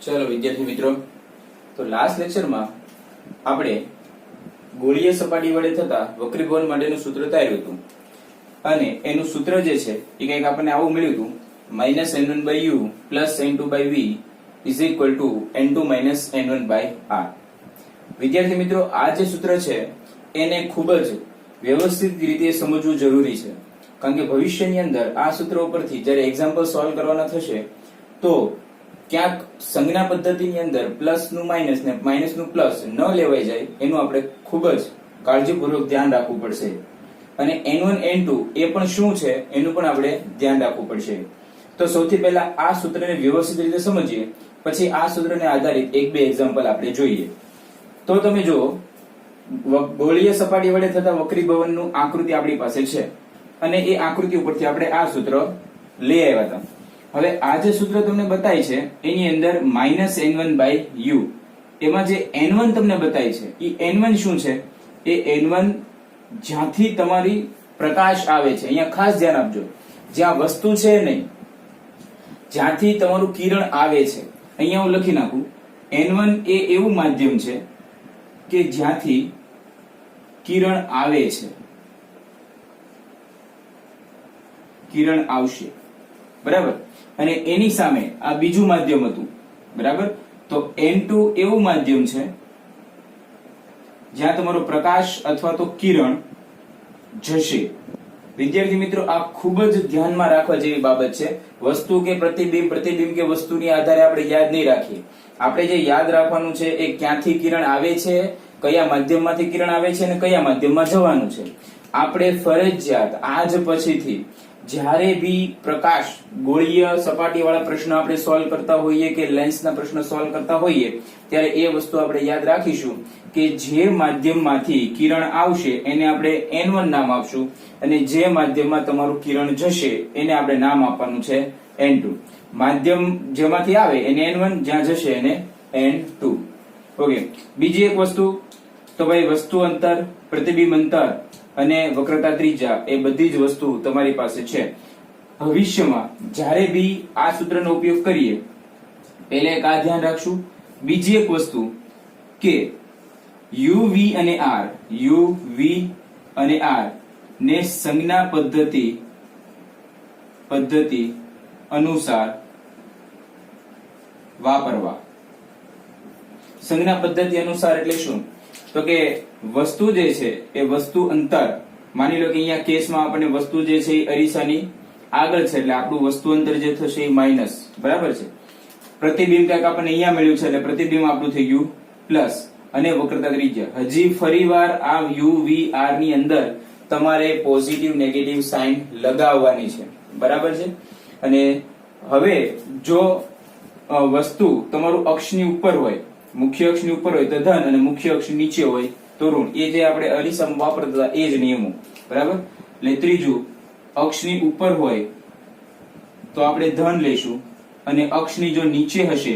चलो विद्यार्थी मित्रों, तो लास्ट लेक्चर में આપણે ગોળીય સપાટી વડે થતા વક્રીભવન માટેનું સૂત્ર તાર્યું હતું અને એનું સૂત્ર જે છે એ કંઈક આપણને આવું મળ્યું હતું -n1/u + n2/v = n2 - n1/r। વિદ્યાર્થી મિત્રો, આ જે સૂત્ર છે એને ખૂબ જ વ્યવસ્થિત રીતે સમજવું જરૂરી છે, કારણ કે ભવિષ્યની અંદર આ સૂત્ર ઉપરથી જ્યારે એક્ઝામ્પલ સોલ્વ કરવાના થશે તો ક્યાંક સંજ્ઞા પદ્ધતિની અંદર પ્લસ નું માઇનસ ને માઇનસ નું પ્લસ ન લેવાઈ જાય એનું આપણે ખૂબ જ કાળજીપૂર્વક ધ્યાન રાખવું પડશે અને n1 n2 એ પણ શું છે એનું પણ આપણે ધ્યાન રાખવું પડશે। તો સૌથી પહેલા આ સૂત્રને વ્યવસ્થિત રીતે સમજીએ, પછી આ સૂત્રને આધારિત એક બે એક્ઝામ્પલ આપણે જોઈએ। તો તમે જુઓ, ગોળીય સપાટી વડે થતા વક્રીભવનનું આકૃતિ આપણી પાસે છે અને એ આકૃતિ ઉપરથી આપણે આ સૂત્ર લઈ આવ્યા હતા। હવે આ જે સૂત્ર તમને બતાય છે એની અંદર -n1/u, એમાં જે n1 તમને બતાય છે એ n1 શું છે? એ n1 જ્યાંથી તમારી પ્રકાશ આવે છે, અહીંયા ખાસ ધ્યાન આપજો, જ્યાં વસ્તુ છે નહીં, જ્યાંથી તમારું કિરણ આવે છે, અહીંયા હું લખી નાખું n1 એ એવું માધ્યમ છે કે જ્યાંથી કિરણ આવે છે, કિરણ આવશે, બરાબર, અને એની સામે આ બીજું માધ્યમ હતું, બરાબર। તો n2 એવું માધ્યમ છે જ્યાં તમારો પ્રકાશ અથવા તો કિરણ જશે। વિદ્યાર્થી મિત્રો, આ ખૂબ જ ધ્યાનમાં રાખવા જેવી બાબત છે। વસ્તુ કે પ્રતિબિંબ, પ્રતિબિંબ કે વસ્તુની આધારે આપણે યાદ નહીં રાખીએ। આપણે જે યાદ રાખવાનું છે એ ક્યાંથી કિરણ આવે છે, કયા માધ્યમમાંથી કિરણ આવે છે અને કયા માધ્યમમાં જવાનું છે। આપણે ફરજિયાત આજ પછીથી જ્યારે બી પ્રકાશ ગોળીય સપાટી વાળા પ્રશ્ન આપણે સોલ્વ કરતા હોઈએ કે લેન્સના પ્રશ્ન સોલ્વ કરતા હોઈએ ત્યારે એ વસ્તુ આપણે યાદ રાખીશું કે જે માધ્યમમાંથી કિરણ આવશે એને આપણે n1 નામ આપશું અને જે માધ્યમમાં તમારું કિરણ જશે એને આપણે નામ આપવાનું છે n2। માધ્યમ જેમાંથી આવે એને n1, જ્યાં જશે એને n2। ઓકે, બીજી એક વસ્તુ તો ભાઈ વસ્તુ અંતર, પ્રતિબિંબ અંતર અને વક્રતા ત્રિજ્યા એ બધી જ વસ્તુ તમારી પાસે છે। ભવિષ્યમાં જ્યારે બી આ સૂત્રનો ઉપયોગ કરીએ પહેલા એક આ ધ્યાન રાખશું। બીજી એક વસ્તુ કે u, v અને r ને સંજ્ઞા પદ્ધતિ અનુસાર વાપરવા। સંજ્ઞા પદ્ધતિ અનુસાર એટલે શું? તો કે વસ્તુ જે છે એ વસ્તુ અંતર, માની લો કે અહીંયા કેસમાં આપણને વસ્તુ જે છે એ અરીસાની આગળ છે એટલે આપણું વસ્તુ અંતર જે થશે એ માઇનસ, બરાબર છે। પ્રતિબિંબ ક્યાંક આપણને અહીંયા મળ્યું છે એટલે પ્રતિબિંબ આપણું થઈ ગયું પ્લસ, અને વક્રતા ત્રિજ્યા હજી ફરીવાર આ u, v, r ની અંદર તમારે પોઝિટિવ નેગેટિવ સાઇન લગાવવાની છે, બરાબર છે। અને હવે જો વસ્તુ તમારું અક્ષની ઉપર હોય, મુખ્ય અક્ષની ઉપર હોય તો ધન અને મુખ્ય અક્ષ નીચે હોય તો ઋણ, એ જે આપણે અરીસામાં વાપરતા હતા એ જ નિયમો, બરાબર। એટલે ત્રીજું, અક્ષની ઉપર હોય તો આપણે ધન લઈશું અને અક્ષની જો નીચે હશે,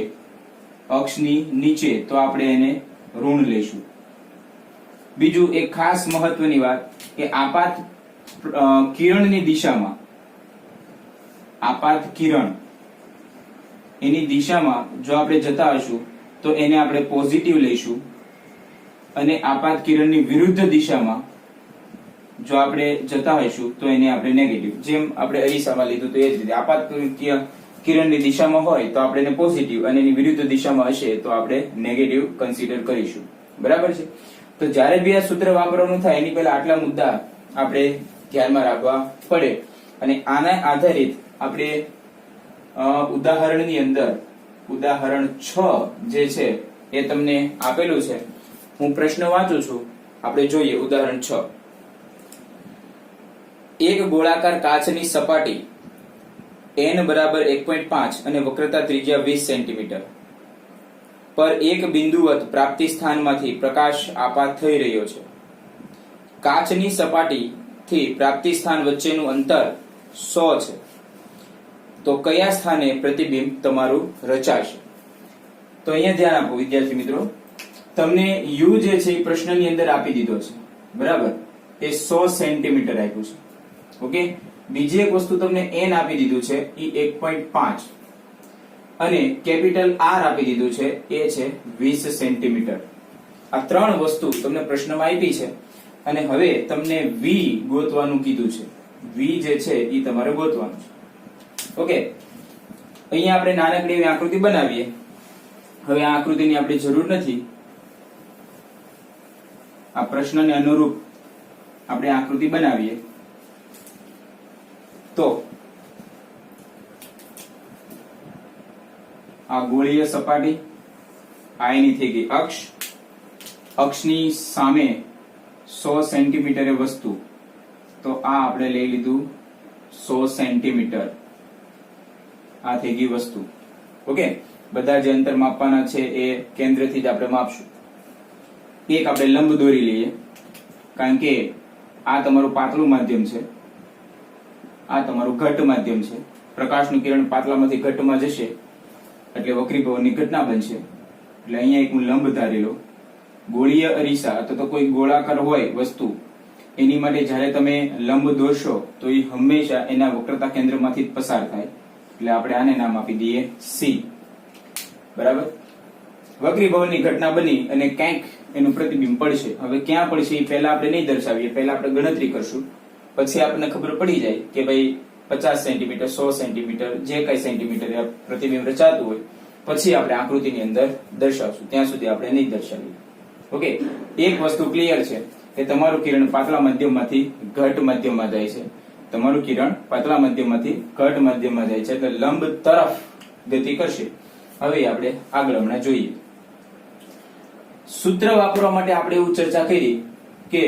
અક્ષની નીચે, તો આપણે એને ઋણ લઈશું। બીજું એક ખાસ મહત્વની વાત કે આપાત કિરણની દિશામાં, આપાત કિરણ એની દિશામાં જો આપણે જતા હશું તો એને આપણે પોઝિટિવ લઈશું અને આપાત કિરણની વિરુદ્ધ દિશામાં જો આપણે જતા હોઈશું તો એને આપણે નેગેટિવ, જેમ આપણે અરીસામાં લીધું તો એ જ રીતે આપાત કિરણની દિશામાં હોય તો આપણે એને પોઝિટિવ અને એની વિરુદ્ધ દિશામાં હશે તો આપણે નેગેટિવ કન્સિડર કરીશું, બરાબર છે। તો જ્યારે બી આ સૂત્ર વાપરવાનું થાય એની પહેલા આટલા મુદ્દા આપણે ધ્યાનમાં રાખવા પડે અને આના આધારિત આપણે ઉદાહરણની અંદર ઉદાહરણ 6 જે છે એ તમને આપેલું છે, હું પ્રશ્ન વાંચું છું, આપણે જોઈએ ઉદાહરણ 6। એક ગોળાકાર કાચની સપાટી n બરાબર 1.5 અને વક્રતા ત્રિજ્યા 20 સેન્ટીમીટર પર એક બિંદુવત પ્રાપ્તિ સ્થાનમાંથી પ્રકાશ આપાત થઈ રહ્યો છે। કાચની સપાટીથી પ્રાપ્તિ સ્થાન વચ્ચેનું અંતર 100 છે, તો કયા સ્થાને પ્રતિબિંબ તમારું રચાશે? તો અહીંયા ધ્યાન આપો વિદ્યાર્થી મિત્રો, તમને u જે છે એ પ્રશ્નની અંદર આપી દીધો છે, બરાબર, એ 100 સેન્ટીમીટર આપ્યું છે। ઓકે, બીજી એક વસ્તુ તમને n આપી દીધું છે એ 1.5 અને કેપિટલ આર આપી દીધું છે, એ છે 20 સેન્ટીમીટર. આ ત્રણ વસ્તુ તમને પ્રશ્નમાં આપી છે અને હવે તમને વી ગોતવાનું કીધું છે. વી જે છે એ તમારે ગોતવાનું છે. ઓકે, અહીંયા આપણે નાનકડી એવી આકૃતિ બનાવીએ. હવે આ આકૃતિની આપણે જરૂર નથી. આ પ્રશ્નને અનુરૂપ આપણે આકૃતિ બનાવીએ. તો આ ગોળીય સપાટી, આ એની થઈ ગઈ અક્ષ. અક્ષની સામે 100 સેન્ટીમીટરે વસ્તુ, તો આ આપણે લઈ લીધું 100 સેન્ટીમીટર. આ થઈ ગઈ વસ્તુ. ઓકે, બધા જે અંતર માપવાના છે એ કેન્દ્રથી જ આપણે માપશું. એક આપણે લંબ દોરી લઈએ, કારણ કે આ તમારું પાતળું માધ્યમ છે, આ તમારું ઘટ્ટ માધ્યમ છે. પ્રકાશનું કિરણ પાતળામાંથી ઘટ્ટમાં જશે એટલે વક્રીભવનની ઘટના બનશે. એટલે અહીંયા એક હું લંબ ધારી લઉં. ગોળીય અરીસા અથવા તો કોઈ ગોળાકાર હોય વસ્તુ, એની માટે જ્યારે તમે લંબ દોરશો તો એ હંમેશા એના વક્રતા કેન્દ્રમાંથી જ પસાર થાય. એટલે આપણે આને નામ આપી દઈએ સી. બરાબર. વક્રીભવનની ઘટના બની અને ક્યાંક એનું પ્રતિબિંબ પડશે. હવે ક્યાં પડશે એ પહેલા આપણે નહીં દર્શાવીએ, પહેલા આપણે ગણતરી કરશું. પછી આપણને ખબર પડી જાય કે ભાઈ 50 સેન્ટીમીટર, 100 સેન્ટીમીટર, જે કઈ સેન્ટીમીટર પ્રતિબિંબ રચાતું હોય પછી આપણે આકૃતિની અંદર દર્શાવશું. ત્યાં સુધી આપણે નહીં દર્શાવીએ. ઓકે, એક વસ્તુ ક્લિયર છે કે તમારું કિરણ પાતળા માધ્યમમાંથી ઘટ્ટ માધ્યમમાં જાય છે. તમારું કિરણ પાતળા માધ્યમમાંથી ઘટ્ટ માધ્યમમાં જાય છે, એટલે લંબ તરફ ગતિ કરશે. હવે આપણે આગળ હમણાં જોઈએ. સૂત્ર વાપરવા માટે આપણે એવું ચર્ચા કરી કે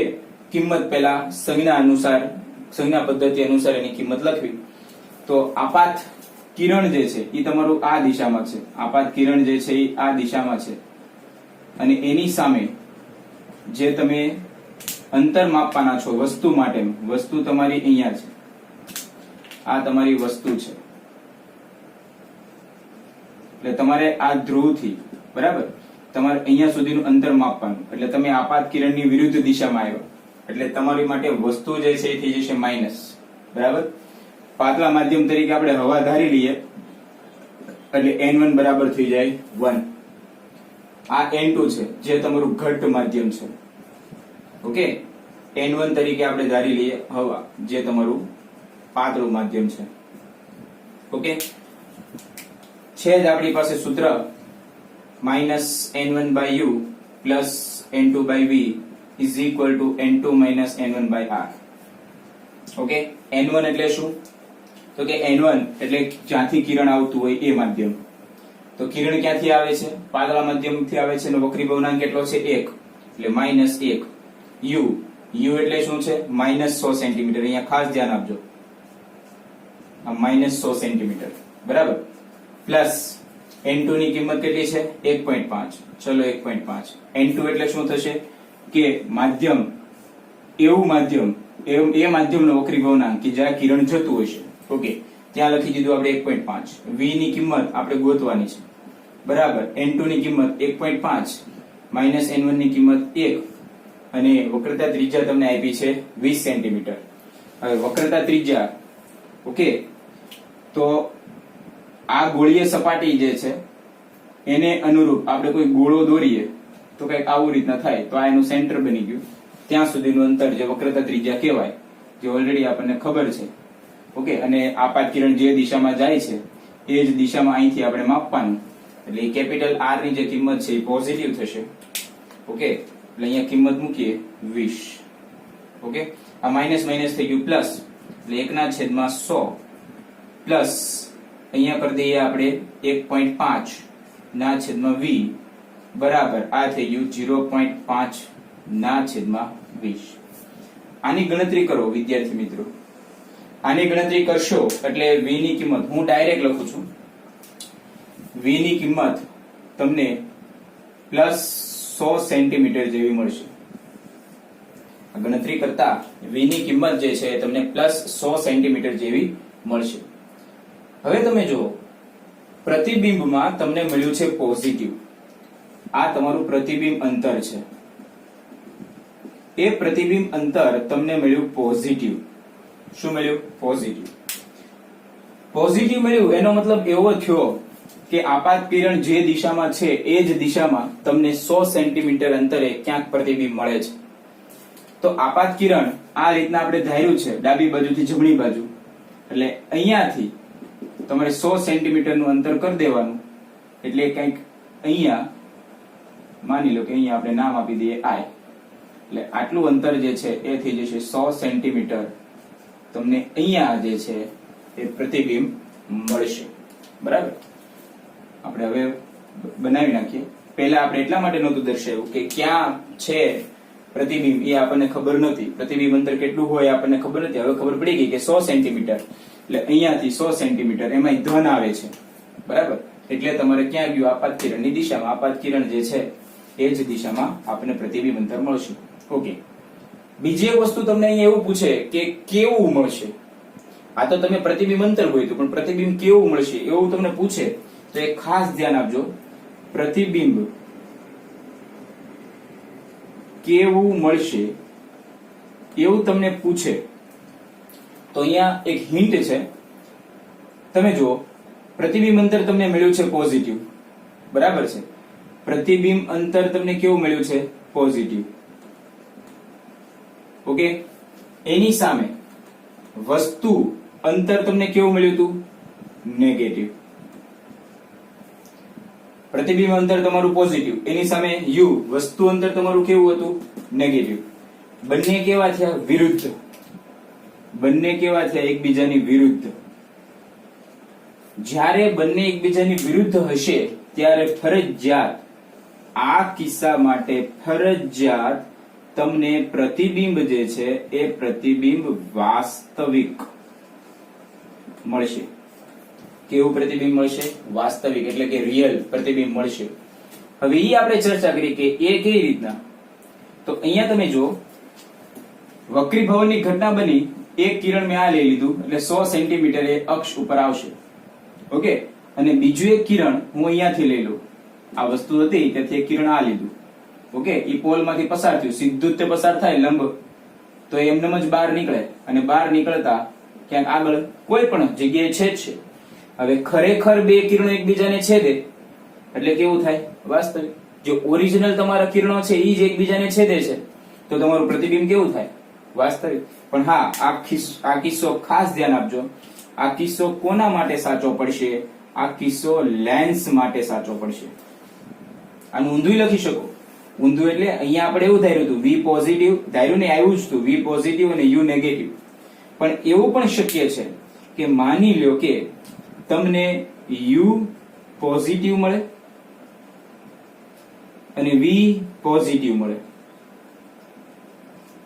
કિંમત પહેલા સંજ્ઞા અનુસાર, સંજ્ઞા પદ્ધતિ અનુસાર એની કિંમત લખવી. તો આપાત કિરણ જે છે એ તમારું આ દિશામાં છે. આપાત કિરણ જે છે એ આ દિશામાં છે અને એની સામે જે તમે અંતર માપવાના છો વસ્તુ માટેનું, વસ્તુ તમારી અહીંયા છે. આ તમારી વસ્તુ છે. એટલે તમારે આ ધ્રુવથી, બરાબર, તમારે અહીંયા સુધીનું અંતર માપવાનું. એટલે તમે આપાત કિરણની વિરુદ્ધ દિશામાં આવ્યા એટલે તમારી માટે વસ્તુ જે છે એ થઈ જશે માઇનસ. બરાબર. પાતળા માધ્યમ તરીકે આપણે હવા ધારી લઈએ એટલે N1 બરાબર થઈ જાય 1. આ N2 છે જે તમારું ઘટ્ટ માધ્યમ છે. ઓકે, N1 તરીકે આપણે ધારી લઈએ હવા, જે તમારું પાતળું માધ્યમ છે. ઓકે, છે જ આપણી પાસે સૂત્ર -N1/u + N2/v is equal to N2 - N1/r. Okay, N1 એટલે શું? તો કે N1 એટલે જ્યાંથી કિરણ આવતું હોય એ માધ્યમ. તો કિરણ ક્યાંથી આવે છે? પાતળા માધ્યમથી આવે છે અને વક્રીભવનાંક કેટલો છે? 1. એટલે -1. u એટલે શું છે? -100 સેન્ટીમીટર. અહીંયા ખાસ ધ્યાન આપજો, આ -100 સેન્ટીમીટર. બરાબર. પ્લસ N2 ની કિંમત કેટલી છે? 1.5. ચલો 1.5. N2 એટલે શું થશે કે માધ્યમ, એવું માધ્યમ, એ માધ્યમનો વક્રીભવનાંક કે જ્યાં કિરણ જતું હશે. ઓકે, ત્યાં લખી દીધું આપણે 1.5. v ની કિંમત આપણે ગોતવાની છે. બરાબર. N2 ની કિંમત 1.5 -N1 ની કિંમત 1 અને વક્રતા ત્રિજ્યા તમને આપી છે 20 સેન્ટીમીટર. હવે વક્રતા ત્રિજ્યા, ઓકે, તો આ ગોળીય સપાટી જે છે એને અનુરૂપ આપણે કોઈ ગોળો દોરીએ તો કઈક આવું રીતના થાય. તો આ એનું સેન્ટર બની ગયું. ત્યાં સુધીનું અંતર જે વક્રતા ત્રિજ્યા કહેવાય, જે ઓલરેડી આપણને ખબર છે. ઓકે, અને આપાત કિરણ જે દિશામાં જાય છે એ જ દિશામાં અહીંથી આપણે માપવાનું. એટલે કેપિટલ R ની જે કિંમત છે એ પોઝિટિવ થશે. ઓકે, એટલે અહીંયા કિંમત મૂકીએ 20. ઓકે, આ માઇનસ માઇનસ થઈ ગયું પ્લસ, એટલે 1/100 પ્લસ અહીંયા કરી દઈએ આપણે 1.5 ના છેદમાં v બરાબર આ થઈ ગયું 0.5 ના છેદમાં 20. આની ગણતરી કરો વિદ્યાર્થી મિત્રો. આની ગણતરી કરશો એટલે v ની કિંમત હું ડાયરેક્ટ લખું છું. v ની કિંમત તમને +100 સેન્ટીમીટર જેવી મળશે. આ ગણતરી કરતા v ની કિંમત જે છે તમને +100 સેન્ટીમીટર જેવી મળશે. હવે તમે જુઓ, પ્રતિબિંબમાં તમને મળ્યું છે પોઝિટિવ. આ તમારું પ્રતિબિંબ અંતર છે. એ પ્રતિબિંબ અંતર તમને મળ્યું પોઝિટિવ. શું મળ્યું? પોઝિટિવ. પોઝિટિવ મળ્યું એનો મતલબ એવો થયો કે આપાત કિરણ જે દિશામાં છે એ જ દિશામાં તમને 100 સેન્ટીમીટર અંતરે ક્યાંક પ્રતિબિંબ મળે છે. તો આપાત કિરણ આ રીતના આપણે ધાર્યું છે ડાબી બાજુથી જમણી બાજુ, એટલે અહીંયાથી તમારે 100 સેન્ટીમીટર નું અંતર કરી દેવાનું. એટલે કંઈક અહીંયા માની લો કે અહીંયા આપણે નામ આપી દઈએ I, એટલે આટલું અંતર જે છે એ થઈ જશે 100 સેન્ટીમીટર. તમને અહીંયા જે છે એ પ્રતિબિંબ મળશે. બરાબર, આપણે હવે બનાવી નાખીએ. પહેલા આપણે એટલા માટે નહોતું દર્શાવ્યું કે ક્યાં છે પ્રતિબિંબ એ આપણને ખબર નથી, પ્રતિબિંબ અંતર કેટલું હોય આપણને ખબર નથી. હવે ખબર પડી ગઈ કે 100 સેન્ટીમીટર, એટલે અહીંયાથી 100 સેન્ટીમીટર, એમાં ધન આવે છે. બરાબર, એટલે તમારે ક્યાં ગયું? આપાત કિરણની દિશામાં. આપાત કિરણ જે છે એ જ દિશામાં આપણને પ્રતિબિંબ અંતર મળશે. ઓકે, બીજી એક વસ્તુ તમને અહીંયા એવું પૂછે કે કેવું મળશે. આ તો તમે પ્રતિબિંબ અંતર ગોઈતું, પણ પ્રતિબિંબ કેવું મળશે એવું તમને પૂછે તો એક ખાસ ધ્યાન આપજો. પ્રતિબિંબ કેવું મળશે એવું તમને પૂછે તો અહીંયા એક હિન્ટ છે. તમે જુઓ, પ્રતિબિંબ અંતર તમને મળ્યું છે પોઝિટિવ. બરાબર છે, પ્રતિબિંબ અંતર તમને કેવું મળ્યું છે? પોઝિટિવ. ઓકે, એની સામે વસ્તુ અંતર તમને કેવું મળ્યું હતું? નેગેટિવ. પ્રતિબિંબ અંતર તમારું પોઝિટિવ, એની સામે u વસ્તુ અંતર તમારું કેવું હતું? નેગેટિવ. બંને કેવા થયા? વિરુદ્ધ. બંને કેવા થયા? એકબીજાની વિરુદ્ધ. જ્યારે બંને એકબીજાની વિરુદ્ધ હશે ત્યારે ફરજિયાત, આ કિસ્સા માટે ફરજિયાત તમને પ્રતિબિંબ જે છે એ પ્રતિબિંબ વાસ્તવિક મળશે. કેવું પ્રતિબિંબ મળશે? વાસ્તવિક, એટલે કે રિયલ પ્રતિબિંબ મળશે. હવે એ આપણે ચર્ચા કરી કે એ કેવી રીતના. તો અહીંયા તમે જો, વક્રીભવનની ઘટના બની, એક કિરણ મેં આ લઈ લીધું એટલે 100 સેન્ટીમીટર એ અક્ષ ઉપર આવશે. ઓકે, અને બીજું એક કિરણ હું અહીંયાથી લઈ લઉં. આ વસ્તુ હતી તેથી એક કિરણ આ લીધું. ઓકે, ઈ પોલ માંથી પસાર થયું, સીધું તે પસાર થાય લંબ, તો એમનેમ જ બહાર નીકળે, અને બહાર નીકળતા ક્યાંક આગળ કોઈ પણ જગ્યાએ છેદશે. હવે ખરેખર બે કિરણો એકબીજાને છેદે એટલે કેવું થાય? વાસ્તવિક. જો ઓરિજિનલ તમારા કિરણો છે ઈ જ એકબીજાને છેદે છે તો તમારું પ્રતિબિંબ કેવું થાય? વાસ્તવિક. પણ હા, આ કિસ્સો ખાસ ધ્યાન આપજો. આ કિસ્સો કોના માટે સાચો પડશે? આ કિસ્સો લેન્સ માટે સાચો પડશે. આનું ઊંધું લખી શકો. ઊંધું એટલે અહીંયા આપણે એવું ધાર્યું હતું V પોઝિટિવ, ધાર્યું ને આવ્યું જ હતું V પોઝિટિવ અને U નેગેટિવ. પણ એવું પણ શક્ય છે કે માની લ્યો કે તમને U પોઝિટિવ મળે અને V પોઝિટિવ મળે,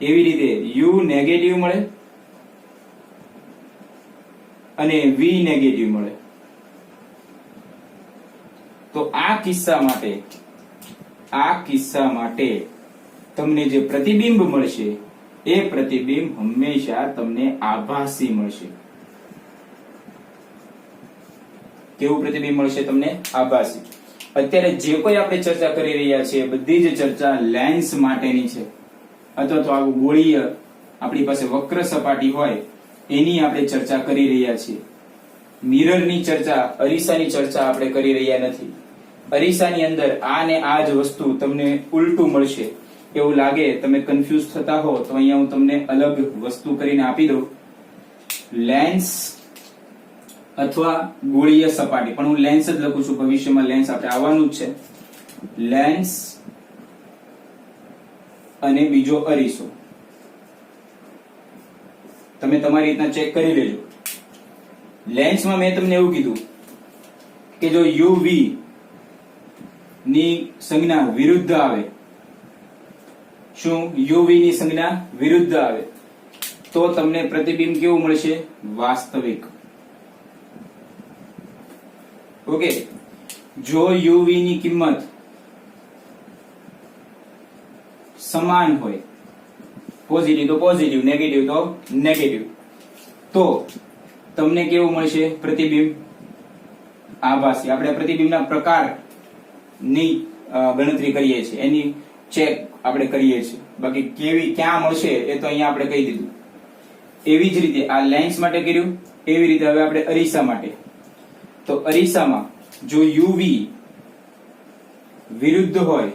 એવી રીતે U નેગેટિવ મળે અને V નેગેટિવ મળે. તો આ કિસ્સા માટે તમને જે પ્રતિબિંબ મળશે એ પ્રતિબિંબ હંમેશા તમને આભાસી મળશે. કેવું પ્રતિબિંબ મળશે તમને? આભાસી. અત્યારે જે કોઈ આપણે ચર્ચા કરી રહ્યા છીએ બધી જ ચર્ચા લેન્સ માટેની છે, અથવા તો આ ગોળીય આપણી પાસે વક્ર સપાટી હોય એની આપણે ચર્ચા કરી રહ્યા છીએ. મિરરની ચર્ચા, અરીસાની ચર્ચા આપણે કરી રહ્યા નથી. અરીસાની અંદર આ ને આ જ વસ્તુ તમને ઉલટું મળશે એવું લાગે, તમે કન્ફ્યુઝ થતા હો તો અહીંયા હું તમને અલગ વસ્તુ કરીને આપી દઉં. લેન્સ અથવા ગોળીય સપાટી, પણ હું લેન્સ જ લખું છું, ભવિષ્યમાં લેન્સ આપણે આવવાનું જ છે. લેન્સ અને બીજો અરીસો. તમે તમારી રીતના ચેક કરી લેજો. લેન્સમાં મેં તમને એવું કીધું કે જો UV ની સંજ્ઞા વિરુદ્ધ આવે, શું UV ની સંજ્ઞા વિરુદ્ધ આવે તો તમને પ્રતિબિંબ કેવું મળશે? વાસ્તવિક. ઓકે, જો UV ની કિંમત સમાન હોય, પોઝિટિવ તો પોઝિટિવ, નેગેટિવ તો નેગેટિવ, તો તમને કેવું મળશે? પ્રતિબિંબ આભાસી. આપણે પ્રતિબિંબના પ્રકારની ગણતરી કરીએ છીએ, એની ચેક આપણે કરીએ છીએ. બાકી કેવી ક્યાં મળશે એ તો અહીંયા આપણે કહી દીધું. એવી જ રીતે આ લેન્સ માટે કર્યું, એવી રીતે હવે આપણે અરીસા માટે. તો અરીસામાં જો યુવી વિરુદ્ધ હોય,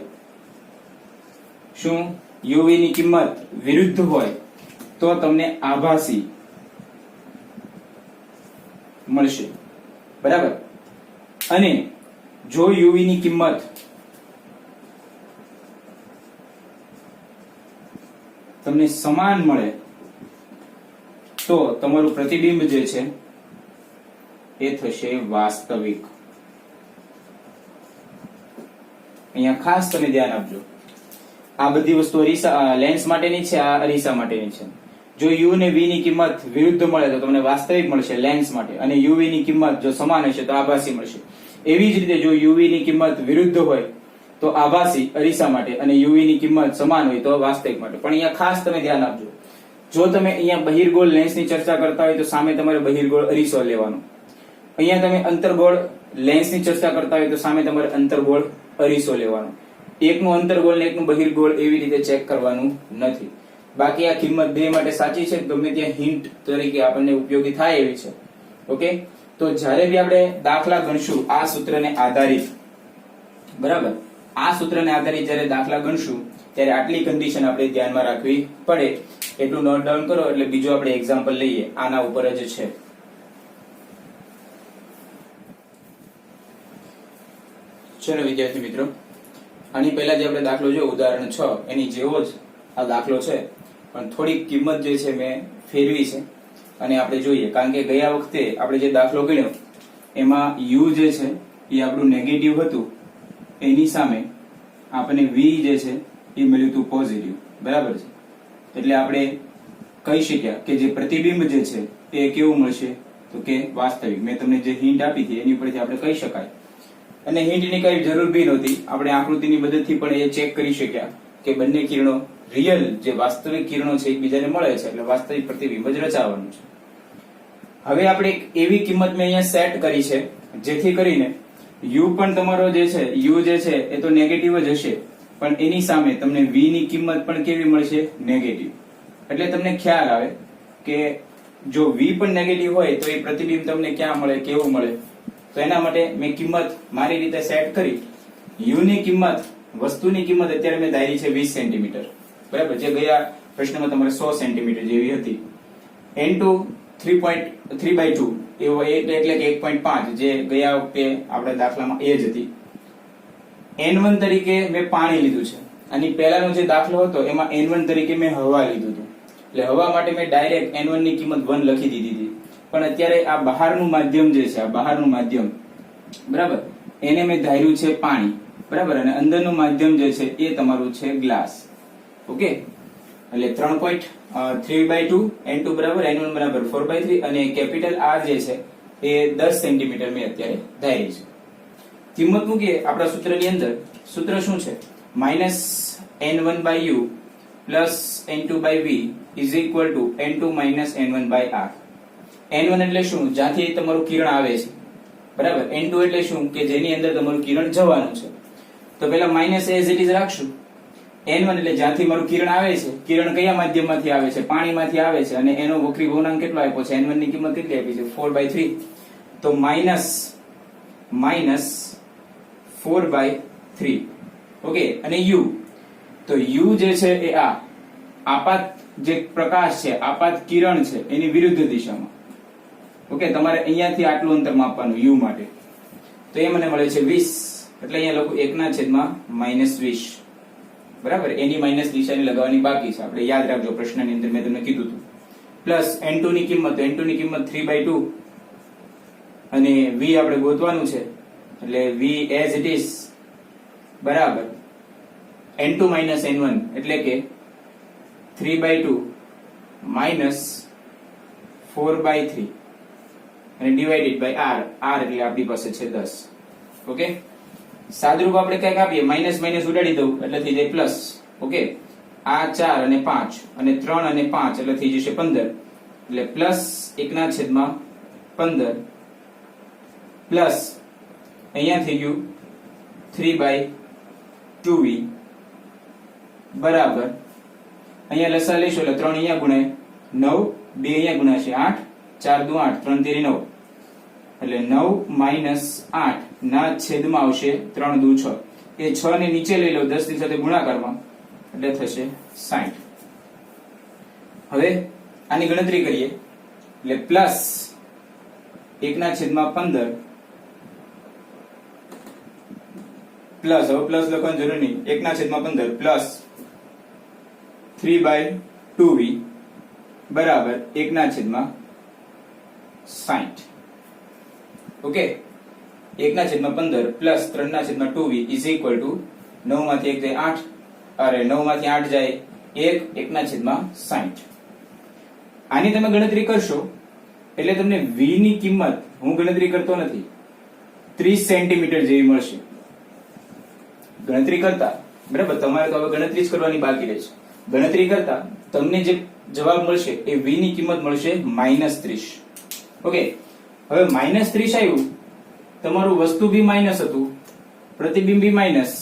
શું યુવી ની કિંમત વિરુદ્ધ હોય તો તમને આભાસી મળશે, બરાબર. અને જો યુવી ની કિંમત તમને સમાન મળે તો તમારું પ્રતિબિંબ જે છે એ થશે વાસ્તવિક. અહીંયા ખાસ તમે ધ્યાન આપજો, આ બધી વસ્તુ લેન્સ માટેની છે, આ અરીસા માટેની છે. જો યુ ને વી ની કિંમત વિરુદ્ધ મળે તો તમને વાસ્તવિક મળશે લેન્સ માટે, અને યુવી ની કિંમત જો સમાન હશે તો આભાસી મળશે. એવી જ રીતે જો યુવી ની કિંમત વિરુદ્ધ હોય તો આભાસી અરીસા માટે, અને યુવી ની કિંમત સમાન હોય તો વાસ્તવિક માટે. પણ અહીંયા ખાસ તમે ધ્યાન આપજો, જો તમે અહીંયા બહિર્ગોળ લેન્સ ની ચર્ચા કરતા હોય તો સામે તમારે બહિર્ગોળ અરીસો લેવાનો. અહીંયા તમે અંતર્ગોળ લેન્સ ની ચર્ચા કરતા હોય તો સામે તમારે અંતર્ગોળ અરીસો લેવાનો. એકનું અંતર્ગોળ ને એકનું બહિર્ગોળ એવી રીતે ચેક કરવાનું નથી. બાકી આ કિંમત બે માટે સાચી છે, ગમે ત્યાં હિન્ટ તરીકે આપણને ઉપયોગી થાય એવી છે. ઓકે, તો જ્યારે બી આપણે દાખલા ગણશું આ સૂત્રને આધારિત, બરાબર, આ સૂત્રને આધારિત જ્યારે દાખલા ગણશું ત્યારે આટલી કન્ડિશન આપણે ધ્યાનમાં રાખવી પડે. એટલું નોટ ડાઉન કરો એટલે બીજું આપણે એક્ઝામ્પલ લઈએ, આના ઉપર જ છે. ચલો વિદ્યાર્થી મિત્રો, આની પહેલા જે આપણે દાખલો જોયો ઉદાહરણ 6 એની જેવો જ આ દાખલો છે, પણ થોડીક કિંમત જે છે મેં ફેરવી છે અને આપણે જોઈએ. કારણ કે ગયા વખતે આપણે જે દાખલો ગણ્યો એમાં u જે છે એ આપણું નેગેટિવ હતું, એની સામે આપણને v જે છે એ મળ્યું હતું પોઝિટિવ, બરાબર છે. એટલે આપણે કહી શક્યા કે જે પ્રતિબિંબ જે છે એ કેવું મળશે તો કે વાસ્તવિક. મેં તમને જે હિન્ટ આપી હતી એની ઉપરથી આપણે કહી શકાય, અને હિન્ટની કઈ જરૂર બી નહોતી. આપણે આકૃતિની મદદથી પણ એ ચેક કરી શક્યા કે બંને કિરણો રિયલ જે વાસ્તવિક કિરણો છે એકબીજાને મળે છે, એટલે વાસ્તવિક પ્રતિબિંબ જ રચાવાનું છે. હવે આપણે એક એવી કિંમત મેં અહીંયા સેટ કરી છે જેથી કરીને u પણ તમારો જે છે u જે છે એ તો નેગેટિવ જ હશે, પણ એની સામે તમને v ની કિંમત પણ કેવી મળશે? નેગેટિવ. એટલે તમને ખ્યાલ આવે કે જો v પણ નેગેટિવ હોય તો એ પ્રતિબિંબ તમને ક્યાં મળે, કેવું મળે. તો એના માટે મેં કિંમત મારી રીતે સેટ કરી. u ની કિંમત, વસ્તુની કિંમત અત્યારે મેં ધારી છે 20 સેન્ટીમીટર, બરાબર, જે ગયા પ્રશ્નમાં તમારે 100 સેન્ટીમીટર જેવી હતી. n2 3/2 એવો એટલે કે 1.5 જે ગયા વખતે આપણા દાખલામાં એ જ હતી. n1 તરીકે મેં પાણી લીધું છે, અને પહેલાનો જે દાખલો હતો એમાં n1 તરીકે મેં હવા લીધું હતું. એટલે હવા માટે મેં ડાયરેક્ટ n1 ની કિંમત 1 લખી દીધી હતી. પણ અત્યારે આ બહારનું માધ્યમ જે છે, આ બહારનું માધ્યમ, બરાબર, એને મેં ધાર્યું છે પાણી, બરાબર, અને અંદરનું માધ્યમ જે છે એ તમારું છે ગ્લાસ. ઓકે, એટલે 3.3/2 n2 બરાબર n1 બરાબર 4/3, અને કેપિટલ R જે છે એ 10 સેન્ટીમીટર મેં અત્યારે ધારી છે. કિંમત મૂકીએ આપણા સૂત્રની અંદર. સૂત્ર શું છે? -n1/u +n2/v is equal to n2 - n1/r. n1 એટલે શું? જ્યાંથી તમારું કિરણ આવે છે, બરાબર. n2 એટલે શું? કે જેની અંદર તમારું કિરણ જવાનું છે. તો પહેલા માઇનસ એઝ ઇટ ઇઝ રાખશું. n1 એટલે જ્યાંથી મારું કિરણ આવે છે, કિરણ કયા માધ્યમમાંથી આવે છે? પાણીમાંથી આવે છે, અને એનો વક્રી ભવનાંક કેટલો આપ્યો છે? n1 ની કિંમત કેટલી આપી છે? 4/3. તો માઇનસ 4/3. ઓકે, અને u, તો u જે છે એ આ આપાત જે પ્રકાશ છે, આપાત કિરણ છે એની વિરુદ્ધ દિશામાં. ઓકે, તમારે અહીંયાથી આટલું અંતર માપવાનું u માટે. તો એ મને મળે છે 20, એટલે અહીંયા લખું 1/-20, બરાબર. એની માઇનસ નિશાની લગાવવાની બાકી છે, આપણે યાદ રાખજો, પ્રશ્નની અંદર મેં તમને કીધું હતું. પ્લસ n2 ની કિંમત, n2 ની કિંમત 3/2, અને v આપણે ગોતવાનું છે, એટલે v as it is બરાબર n2 - n1 એટલે કે 3/2 - 4/3 અને ડિવાઇડેડ બાય r. r એટલે આપણી પાસે છે 10. ઓકે, સાદરૂપ આપણે કઈક આપીએ, માઇનસ માઇનસ ઉડાડી દઉં એટલે થઈ જાય પ્લસ. ઓકે, આ 4 અને 5 અને 3 અને 5 એટલે થઈ જશે 15, એટલે પ્લસ 1/15 પ્લસ અહીંયા થઈ ગયું 3/2v બરાબર. અહીંયા લસા લેશો એટલે 3 અહીંયા ગુણાય 9, 2 અહીંયા ગુણાશે 8, 4 દુ 8, 3 તેરી 9, એટલે 9 - 8 ના છેદમાં આવશે 3 દુ 6. એ 6 ને નીચે લઈ લો 10 ની સાથે ગુણાકારમાં એટલે થશે 60. હવે આની ગણતરી કરીએ એટલે પ્લસ 1/15 પ્લસ, હવે પ્લસ લખવાની જરૂર નહીં, 1/15 પ્લસ 3/2v બરાબર 1/60. Okay, 1/15 plus 3/2v is equal to 9 માંથી 1 જાય 8, અરે 9 માંથી 8 જાય 1, 1/60. આની તમે ગણતરી કરશો એટલે તમને v ની કિંમત, હું ગણતરી કરતો નથી, 30 સેન્ટીમીટર જેવી મળશે. ગણતરી કરતા, બરાબર, તમારે તો હવે ગણતરી જ કરવાની બાકી રહેશે. ગણતરી કરતા તમને જે જવાબ મળશે એ v ની કિંમત મળશે -30. ઓકે, હવે -30 આવ્યું, તમારું વસ્તુ બી માઇનસ હતું, પ્રતિબિંબ બી માઇનસ,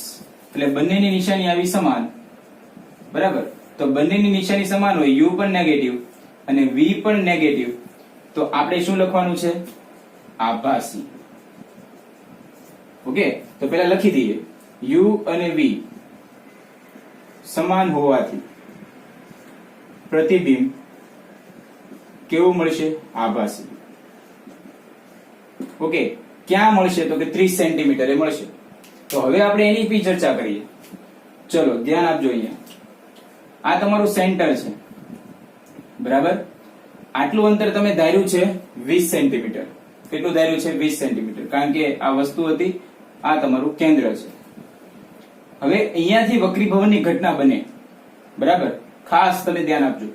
એટલે બંનેની નિશાની આવી સમાન. બરાબર, તો બંનેની નિશાની સમાન હોય, u પણ નેગેટિવ અને v પણ નેગેટિવ, તો આપણે શું લખવાનું છે? આભાસી. ઓકે, તો પેલા લખી દઈએ, u અને v સમાન હોવાથી પ્રતિબિંબ કેવું મળશે? આભાસી. ઓકે, ક્યાં મળશે? તો કે 30 સેન્ટીમીટરે મળશે. તો હવે આપણે એની પી ચર્ચા કરીએ. ચલો ધ્યાન આપજો. અહીંયા આ તમારું સેન્ટર છે, બરાબર. આટલું અંતર તમે ધાર્યું છે 20 સેન્ટીમીટર. કેટલું ધાર્યું છે? 20 સેન્ટીમીટર, કારણ કે આ વસ્તુ હતી, આ તમારું કેન્દ્ર છે. હવે અહીંયાથી વક્રીભવનની ઘટના બને, બરાબર, ખાસ તમે ધ્યાન આપજો.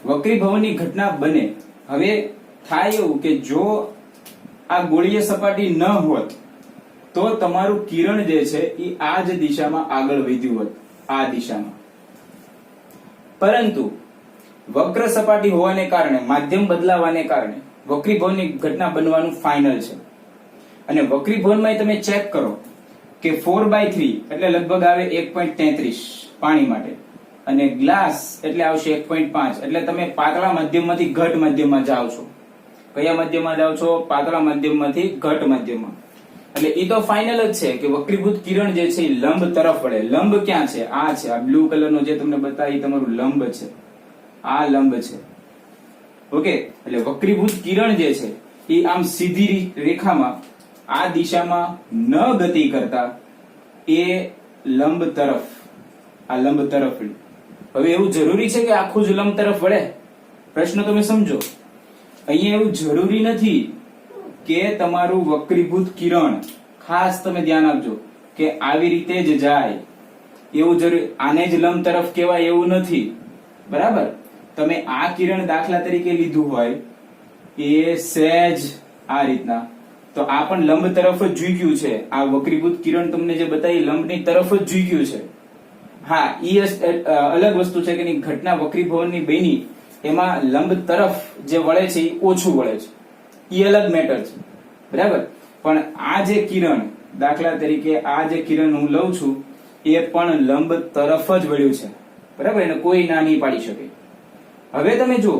વક્રીભવનની ઘટના બને. હવે થાય એવું કે જો આ ગોળીય સપાટી ન હોત તો તમારું કિરણ જે છે એ આ જ દિશામાં આગળ વધ્યું હોત, આ દિશામાં. પરંતુ વક્ર સપાટી હોવાને કારણે, માધ્યમ બદલાવાને કારણે વક્રીભવનની ઘટના બનવાનું ફાઇનલ છે. અને વક્રીભવનમાં તમે ચેક કરો કે 4/3 એટલે લગભગ આવે 1.33 પાણી માટે, અને ગ્લાસ એટલે આવશે 1.5. એટલે તમે પાતળા માધ્યમમાંથી ઘટ માધ્યમમાં જાઓ છો. કયા માધ્યમમાં જાઓ છો? પાતળા માધ્યમમાંથી ઘટ માધ્યમમાં. એટલે એ તો ફાઇનલ જ છે કે વક્રીભૂત કિરણ જે છે એ લંબ તરફ વળે. લંબ ક્યાં છે? આ છે, આ બ્લુ કલરનો જે તમને બતાવી તમારું લંબ છે, આ લંબ છે. ઓકે, એટલે વક્રીભૂત કિરણ જે છે એ આમ સીધી રેખામાં આ દિશામાં ન ગતિ કરતા એ લંબ તરફ, આ લંબ તરફ. હવે એવું જરૂરી છે કે આખું જ લંબ તરફ વળે? પ્રશ્ન તમે સમજો. અહીંયા એવું જરૂરી નથી કે તમારું વક્રીભૂત કિરણ, ખાસ તમે ધ્યાન આપજો, કે આવી રીતે જ જાય એવું જરૂરી. આને જ લંબ તરફ કહેવાય એવું નથી, બરાબર. તમે આ કિરણ દાખલા તરીકે લીધું હોય એ સહેજ આ રીતના, તો આ પણ લંબ તરફ જ ઝૂક્યું છે. આ વક્રીભૂત કિરણ તમને જે બતાવી લંબની તરફ જ ઝૂક્યું છે. હા, ઈ અલગ વસ્તુ છે કે એની ઘટના વક્રીભવનની બની, એમાં લંબ તરફ જે વળે છે એ ઓછું વળે છે, એ અલગ મેટર છે, બરાબર. પણ આ જે કિરણ, દાખલા તરીકે આ જે કિરણ હું લઉં છું એ પણ લંબ તરફ જ વળ્યું છે, બરાબર. એને કોઈ ના નહીં પાડી શકે. હવે તમે જુઓ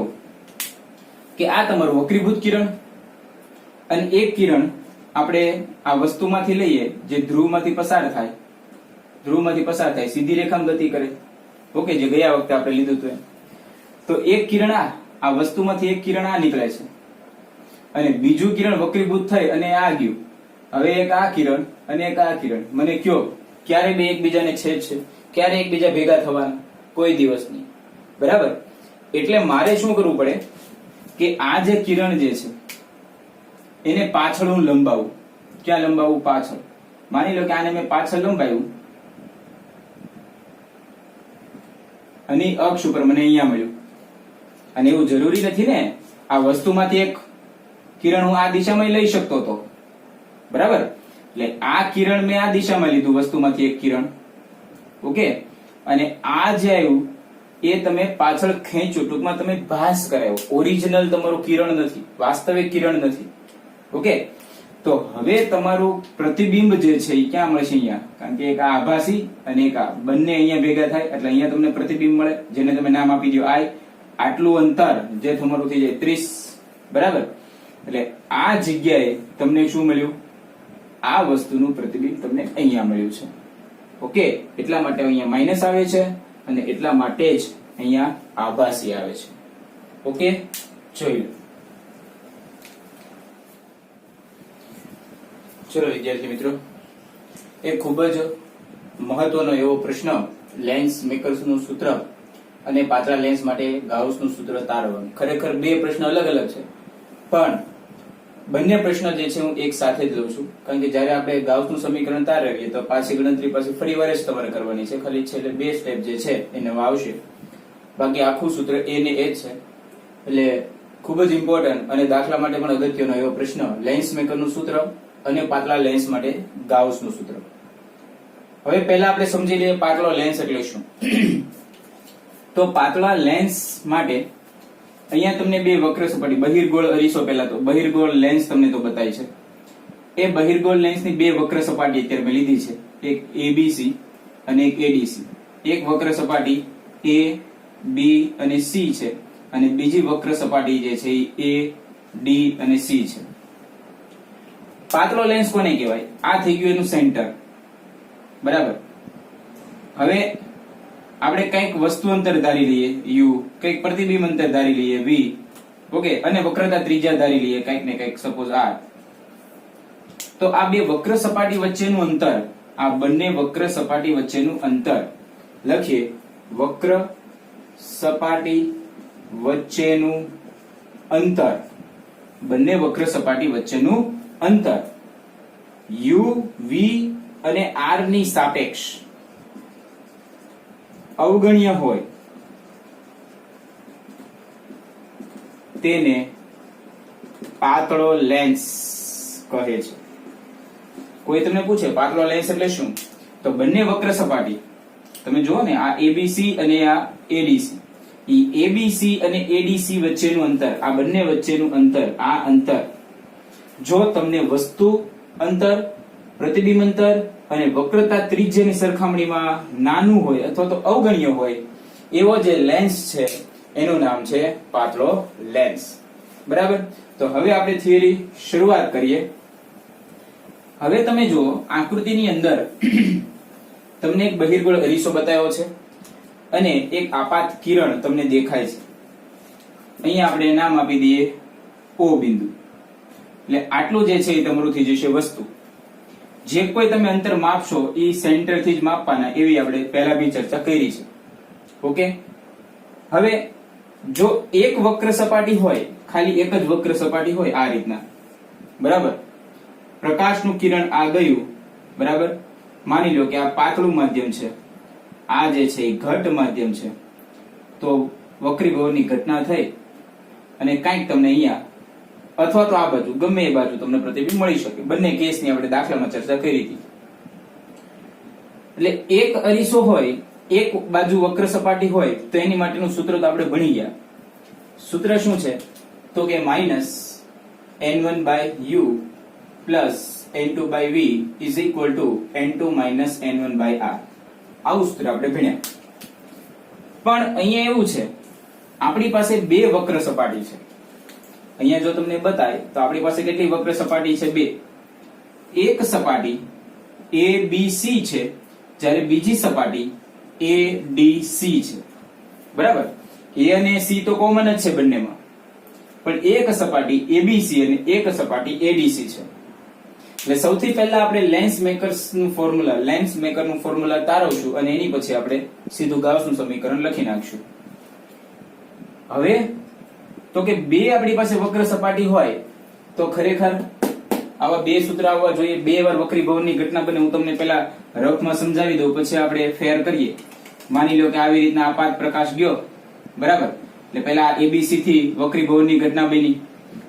કે આ તમારું વક્રીભૂત કિરણ, અને એક કિરણ આપણે આ વસ્તુમાંથી લઈએ જે ધ્રુવમાંથી પસાર થાય, ધ્રુવમાંથી પસાર થાય, સીધી રેખામાં ગતિ કરે. ઓકે, જે ગયા વખતે આપણે લીધું હતું. તો એક કિરણ આ વસ્તુમાંથી એક કિરણ આ નીકળે છે, અને બીજું કિરણ વક્રીભૂત થઈ અને આ ગયું. હવે એક આ કિરણ અને એક આ કિરણ, મને કયો ક્યારે બે એકબીજાને છેદ છે? ક્યારે એકબીજા ભેગા થવાના? કોઈ દિવસ નહીં, બરાબર. એટલે મારે શું કરવું પડે કે આ જે કિરણ જે છે એને પાછળ હું લંબાવું. ક્યાં લંબાવું? પાછળ. માની લો કે આને મેં પાછળ લંબાવ્યું અને અક્ષ ઉપર મને અહીંયા મળ્યું. અને એવું જરૂરી નથી ને, આ વસ્તુમાંથી એક કિરણ હું આ દિશામાં લઈ શકતો હતો, બરાબર. એટલે આ કિરણ મેં આ દિશામાં લીધું, વસ્તુમાંથી એક કિરણ. ઓકે, અને આ જે આવ્યું એ તમે પાછળ ખેંચો, ટૂંકમાં તમે ભાસ કરાયો. ઓરિજિનલ તમારું કિરણ નથી, વાસ્તવિક કિરણ નથી. ઓકે, તો હવે તમારું પ્રતિબિંબ જે છે એ ક્યાં મળશે? અહીંયા. કારણ કે એક આ આભાસી અને એક આ, બંને અહીંયા ભેગા થાય એટલે અહીંયા તમને પ્રતિબિંબ મળે, જેને તમે નામ આપી દો આઈ. આટલું અંતર જે તમારું થઈ જાય 30, બરાબર. એટલે આ જગ્યાએ તમને શું મળ્યું? આ વસ્તુનું પ્રતિબિંબ તમને અહીંયા મળ્યું છે. ઓકે, એટલા માટે અહીંયા માઇનસ આવે છે અને એટલા માટે જ અહીંયા આભાસી આવે છે. ઓકે, જોઈ લો. ચલો વિદ્યાર્થી મિત્રો, એ ખૂબ જ મહત્વનો એવો પ્રશ્ન, લેન્સ મેકર્સનું સૂત્ર અને પાતળા લેન્સ માટે ગાઉસનું સૂત્ર તારવવાનું. ખરેખર બે પ્રશ્ન અલગ અલગ છે, પણ બંને પ્રશ્ન જે છે હું એક સાથે જ લઉં છું, કારણ કે જયારે આપણે ગાઉસનું સમીકરણ તારવીએ તો પાછી ગણતરી પાછી ફરી વાર જ તમારે કરવાની છે. ખાલી છેલ્લે બે સ્ટેપ જે છે એ નવા આવશે, બાકી આખું સૂત્ર એ ને એ જ છે. એટલે ખૂબ જ ઇમ્પોર્ટન્ટ અને દાખલા માટે પણ અગત્યનો એવો પ્રશ્ન, લેન્સ મેકરનું સૂત્ર અને પાતળા લેન્સ માટે ગાઉસનું સૂત્ર. હવે પહેલા આપણે સમજી લઈએ પાતળો લેન્સ એટલે શું. તો પાતળા લેન્સ માટે અહીંયા તમને બે વક્ર સપાટી, બહિર્ગોળ અરીસો, પહેલા તો બહિર્ગોળ લેન્સ તમને તો બતાય છે. એ બહિર્ગોળ લેન્સની બે વક્ર સપાટી અત્યારે મેં લીધી છે, એક એબીસી અને એક એડીસી. એક વક્ર સપાટી એ બી અને સી છે અને બીજી વક્ર સપાટી જે છે એ ડી અને સી છે. પાતળો લેન્સ કોને કહેવાય? આ થઈ ગયું એનું સેન્ટર, બરાબર. હવે આપણે કઈક વસ્તુ અંતર ધારી લઈએ યુ, કઈક પ્રતિબિંબ અંતર ધારી લઈએ વી, ઓકે, અને વક્રતા ત્રિજ્યા ધારી લઈએ કઈક ને કઈક, સપોઝ આર. તો આ બે વક્ર સપાટી વચ્ચેનું અંતર, આ બંને વક્ર સપાટી વચ્ચેનું અંતર લખીએ. વક્ર સપાટી વચ્ચેનું અંતર, બંને વક્ર સપાટી વચ્ચેનું અંતર યુ, વી અને આર ની સાપેક્ષ અવગણ્ય હોય તેને પાતળો લેન્સ કહે છે. કોઈ તમને પૂછે પાતળો લેન્સ એટલે શું, તો બંને વક્ર સપાટી, તમે જુઓ ને આ એબીસી અને આ એડીસી, એબીસી અને એડીસી વચ્ચેનું અંતર, આ બંને વચ્ચેનું અંતર, આ અંતર જો તમને વસ્તુ અંતર, પ્રતિબિંબ અંતર અને વક્રતા ત્રિજ્યાની સરખામણીમાં નાનું હોય અથવા તો અવગણ્ય હોય એવો જે લેન્સ છે એનું નામ છે પાતળો લેન્સ. બરાબર. તો હવે આપણે થિયરી શરૂઆત કરીએ. હવે તમે જુઓ આકૃતિની અંદર તમને એક બહિર્ગોળ અરીસો બતાવ્યો છે અને એક આપાત કિરણ તમને દેખાય છે. અહીંયા આપણે નામ આપી દઈએ O બિંદુ. એટલે આટલું જે છે એ તમારું થઈ જશે વસ્તુ. જે કોઈ તમે અંતર માપશો એ સેન્ટર થી જ માપવાના, એવી આપણે પહેલા બી ચર્ચા કરી છે. ઓકે. હવે જો એક વક્ર સપાટી હોય, ખાલી એક જ વક્ર સપાટી હોય આ રીતના, બરાબર, પ્રકાશનું કિરણ આ ગયું, બરાબર, માની લો કે આ પાતળું માધ્યમ છે, આ જે છે એ ઘટ માધ્યમ છે, તો વક્રીભવનની ઘટના થઈ અને કંઈક તમને અહીંયા અથવા તો આ બાજુ, ગમે એ બાજુ તમને પ્રતિબિંબ મળી શકે. બંને કેસની આપણે દાખલામાં ચર્ચા કરી હતી. એટલે એક અરીસો હોય, એક બાજુ વક્ર સપાટી હોય તો એની માટેનું સૂત્ર તો આપણે ભણી ગયા. સૂત્ર શું છે? તો કે -n1/u + n2/v = n2 - n1/r. આવું સૂત્ર આપણે ભણ્યા. પણ અહીંયા એવું છે, આપણી પાસે બે વક્ર સપાટી છે. અહીંયા જો તમને બતાય તો આપણી પાસે કેટલી વક્ર સપાટી છે? બે. એક સપાટી ABC છે, જ્યારે બીજી સપાટી ADC છે. બરાબર. A અને C તો કોમન જ છે બંનેમાં, પણ એક સપાટી ABC અને એક સપાટી ADC છે. એટલે સૌથી પહેલા આપણે લેન્સ મેકરનું ફોર્મ્યુલા તારવશું અને એની પછી આપણે સીધું ગાઉસનું સમીકરણ લખી નાખશું. હવે તો કે બે આપણી પાસે વક્ર સપાટી હોય તો ખરેખર આવા બે સૂત્ર આવવા જોઈએ. બે વાર વક્રીભવનની ઘટના બને. હું તમને પેલા રફમાં સમજાવી દઉં, પછી આપણે ફેર કરીએ. માની લો કે આવી રીતના આપાત પ્રકાશ ગયો, બરાબર, એટલે પેલા ABC થી વક્રીભવનની ઘટના બની.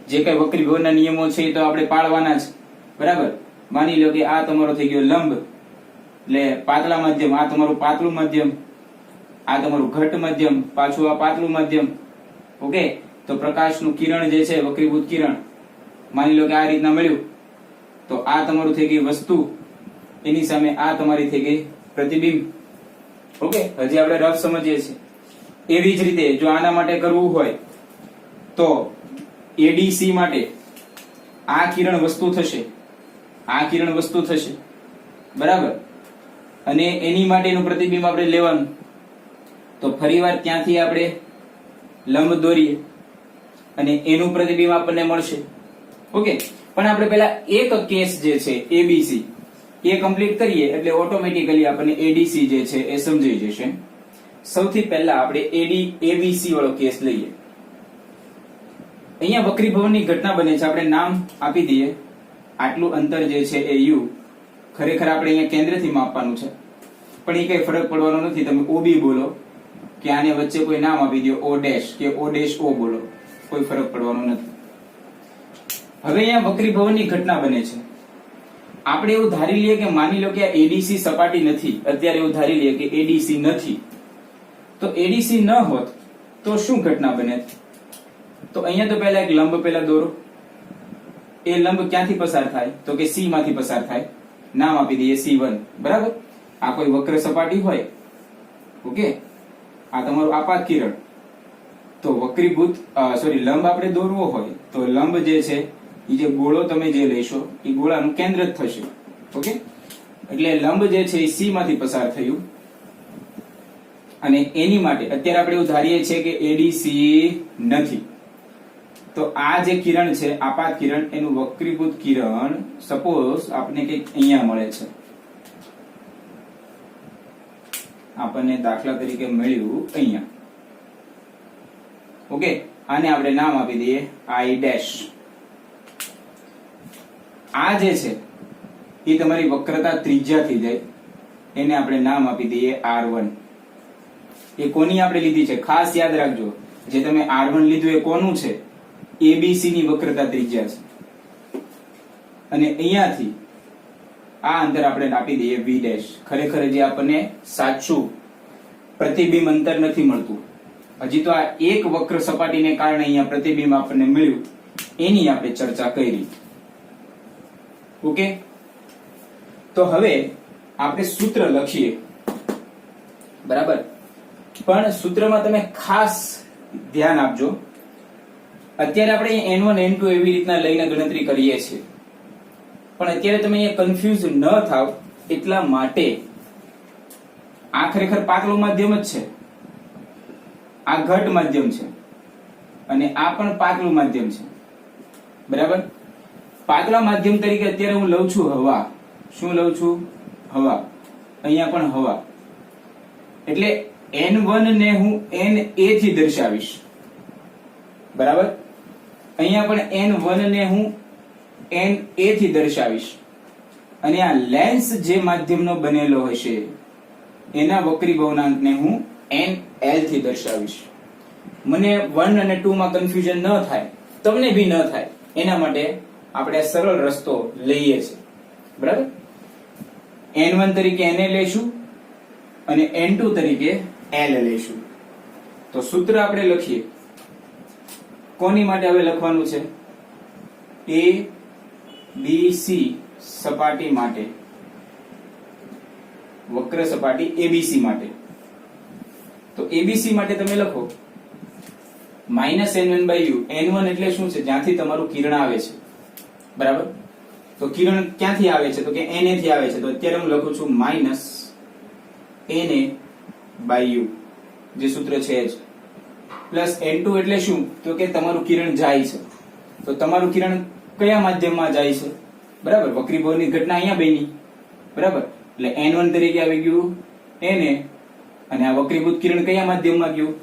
જે કઈ વક્રીભવનના નિયમો છે એ તો આપણે પાળવાના જ, બરાબર. માની લો કે આ તમારો થઈ ગયો લંબ, એટલે પાતળા માધ્યમ, આ તમારું પાતળું માધ્યમ, આ તમારું ઘટ માધ્યમ, પાછું આ પાતળું માધ્યમ. ઓકે. તો પ્રકાશનું કિરણ જે છે, વક્રીભૂત કિરણ, માની લો કે આ રીતના મળ્યું, તો આ તમારું થઈ ગઈ વસ્તુ, એની સામે આ તમારી થઈ ગઈ પ્રતિબિંબ. ઓકે. હજી આપણે રફ સમજીએ છીએ. એવી જ રીતે જો આના માટે કરવું હોય તો ADC માટે આ કિરણ વસ્તુ થશે, આ કિરણ વસ્તુ થશે, બરાબર, અને એની માટેનું પ્રતિબિંબ આપણે લેવાનું. તો ફરીવાર ત્યાંથી આપણે લંબ દોરીએ અને એનું પ્રતિબિંબ આપણને મળશે. ઓકે, પણ આપણે પેલા એક કેસ જે છે એબીસી એ કમ્પ્લીટ કરીએ એટલે ઓટોમેટિકલી આપણને એડીસી જે છે એ સમજાઈ જશે. સૌથી પહેલા આપણે એબીસી વાળો કેસ લઈએ. અહીંયા વક્રીભવનની ઘટના બને છે, આપણે નામ આપી દઈએ. આટલું અંતર જે છે એ યુ, ખરેખર આપણે અહીંયા કેન્દ્રથી માપવાનું છે, પણ એ કઈ ફરક પડવાનો નથી. તમે ઓબી બોલો કે આને વચ્ચે કોઈ નામ આપી દો, ઓ ડેશ કે ઓ ડેશ ઓ બોલો, કોઈ ફરક પડવાનો નથી. હવે અહીંયા વક્રીભવનની ઘટના બને છે. આપણે એવું ધારી લઈએ કે માની લો કે આ એડીસી સપાટી નથી, અત્યારે એવું ધારી લઈએ કે એડીસી નથી. તો એડીસી ન હોત તો શું ઘટના બને? તો અહીંયા તો પહેલા એક લંબ પહેલા દોરો. એ લંબ ક્યાંથી પસાર થાય? તો કે સી માંથી પસાર થાય. નામ આપી દઈએ C1, બરાબર. આ કોઈ વક્ર સપાટી હોય, ઓકે, આ તમારું આપાત કિરણ. તો વક્રીભૂત લંબ આપણે દોરવો હોય તો લંબ જે છે એ જે ગોળો તમે જે લેશો એ ગોળાનું કેન્દ્ર જ થશે. ઓકે, એટલે લંબ જે છે એ સી માંથી પસાર થયું અને એની માટે અત્યારે આપણે એવું ધારીએ છીએ કે એડીસી નથી. તો આ જે કિરણ છે આપાત કિરણ, એનું વક્રીભૂત કિરણ સપોઝ આપને કંઈક અહીંયા મળે છે. આપણને દાખલા તરીકે મળ્યું અહીંયા. ઓકે, આને આપણે નામ આપી દઈએ આઈ ડેશ. આ જે છે એ તમારી વક્રતા ત્રિજ્યા થઈ જાય, એને આપણે નામ આપી દઈએ R1. એ કોની આપણે લીધી છે ખાસ યાદ રાખજો. જે તમે R1 લીધું એ કોનું છે? એબીસી ની વક્રતા ત્રિજ્યા છે. અને અહીંયાથી આ અંતર આપણે આપી દઈએ V ડેશ. ખરેખર જે આપણને સાચું પ્રતિબિંબ અંતર નથી મળતું. હજી તો આ એક વક્ર સપાટીને કારણે અહીંયા પ્રતિબિંબ આપણને મળ્યું, એની આપણે ચર્ચા કરી. ઓકે, તો હવે આપણે સૂત્ર લખીએ, બરાબર. પણ સૂત્રમાં તમે ખાસ ધ્યાન આપજો. અત્યારે આપણે N1 N2 એવી રીતના લઈને ગણતરી કરીએ છીએ, પણ અત્યારે તમે અહીંયા કન્ફ્યુઝ ન થાવ એટલા માટે આ ખરેખર પાતળું માધ્યમ જ છે, આ ઘટ માધ્યમ છે અને આ પણ પાતળું માધ્યમ છે, બરાબર. પાતળા માધ્યમ તરીકે અત્યારે હું લઉં છું હવા. શું લઉં છું? હવા. અહીંયા પણ હવા. એટલે N1 ને હું Na થી દર્શાવીશ, બરાબર. અહીંયા પણ N1 ને હું Na થી દર્શાવીશ અને આ લેન્સ જે માધ્યમનો બનેલો હશે એના વક્રીભવનાંકને હું NL થી દર્શાવીશ. મને 1 અને 2 માં કન્ફ્યુઝન ન થાય, તમને બી ન થાય, એના માટે આપણે સરળ રસ્તો લઈએ છીએ, બરાબર. N1 તરીકે Na લેશું અને N2 તરીકે L લેશું. તો સૂત્ર આપણે લખીએ. કોની માટે હવે લખવાનું છે? A B C સપાટી માટે, વક્ર સપાટી ABC માટે. તો ABC માટે તમે લખો -N1/u. N1 એટલે શું છે? જ્યાંથી તમારું કિરણ આવે છે, બરાબર. તો કિરણ ક્યાંથી આવે છે? તો કે Na થી આવે છે. તો અત્યારે હું લખું છું -Na/u, જે સૂત્ર છે જ. પ્લસ N2 એટલે શું? તો કે તમારું કિરણ જાય છે. તો તમારું કિરણ કયા માધ્યમમાં જાય છે? બરાબર, વક્રીભવનની ઘટના અહીંયા બની, બરાબર. એટલે N1 તરીકે આવી ગયું Na અને આ વક્રીભૂત કિરણ કયા માધ્યમમાં ગયું?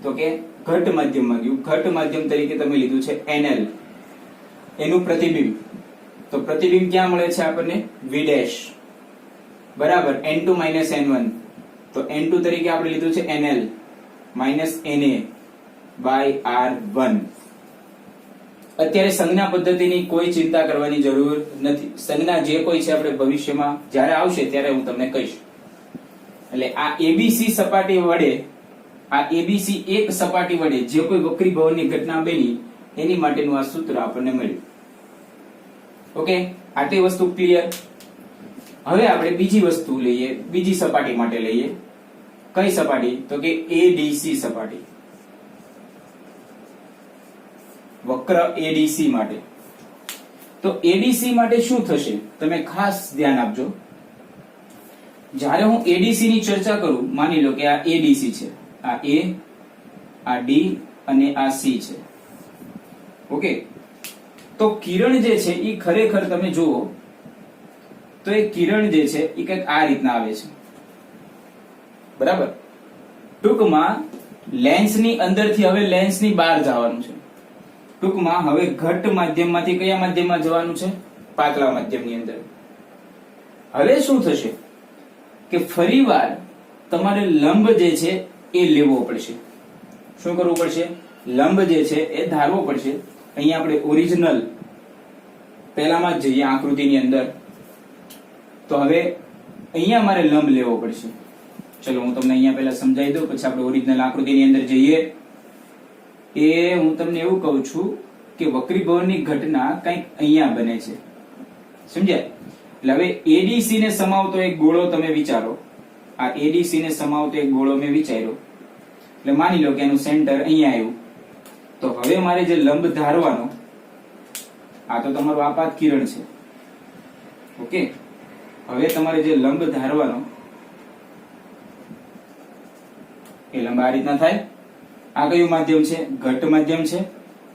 તો કે ઘટ માધ્યમમાં ગયું. ઘટ માધ્યમ તરીકે તમે લીધું છે NL. એનું પ્રતિબિંબ, તો પ્રતિબિંબ ક્યાં મળે છે આપણને? V ડેશ, બરાબર. N2 N1, તો N2 તરીકે આપણે લીધું છે NL -Na/R1. અત્યારે સંજ્ઞા પદ્ધતિની કોઈ ચિંતા કરવાની જરૂર નથી. સંજ્ઞા જે કોઈ છે આપણે ભવિષ્યમાં જ્યારે આવશે ત્યારે હું તમને કહીશ. એટલે આ ABC સપાટી વડે, આ ABC એક સપાટી વડે જે કોઈ વક્રીભવનની ઘટના બની એની માટેનું આ સૂત્ર આપણને મળ્યું. ઓકે, આટલી વસ્તુ ક્લિયર. હવે આપણે બીજી વસ્તુ લઈએ, બીજી સપાટી માટે લઈએ. કઈ સપાટી? તો કે ADC સપાટી, વક્ર ADC માટે. તો એડીસી માટે શું થશે તમે ખાસ ધ્યાન આપજો. જ્યારે હું એડીસી ની ચર્ચા કરું, માની લો કે આ એડીસી છે, આ એ, આ ડી અને આ સી છે. ઓકે, તો કિરણ જે છે એ ખરેખર તમે જુઓ તો એ કિરણ જે છે એ કંઈક આ રીતના આવે છે. બરાબર. ટૂંકમાં લેન્સની અંદરથી હવે લેન્સની બહાર જવાનું છે. ટૂંકમાં હવે ઘટ્ટ માધ્યમમાંથી કયા માધ્યમમાં જવાનું છે? પાતળા માધ્યમની અંદર. હવે શું થશે કે ફરીવાર તમારે લંબ જે છે એ લેવો પડશે. શું કરવું પડશે? લંબ જે છે એ ધારવો પડશે. અહીંયા આપણે ઓરિજિનલ પહેલામાં જ જઈએ આકૃતિની અંદર. તો હવે અહીંયા મારે લંબ લેવો પડશે. ચલો હું તમને અહીંયા પહેલા સમજાવી દઉં, પછી આપણે ઓરિજિનલ આકૃતિની અંદર જઈએ. એ હું તમને એવું કહું છું કે વક્રીભવનની ઘટના કંઈક અહીંયા બને છે. સમજ્યા? એટલે હવે એડીસી ને સમાવતો એક ગોળો તમે વિચારો. આ એડીસી ને સમાવતો એક ગોળો મેં વિચાર્યો. એટલે માની લો કે એનું સેન્ટર અહીંયા આવ્યું. તો હવે મારે જે લંબ ધારવાનો, આ તો તમારું આપાત કિરણ છે. ઓકે, હવે તમારે જે લંબ ધારવાનો એ લંબ આ રીતના થાય. આ કયું માધ્યમ છે? ઘટ્ટ માધ્યમ છે.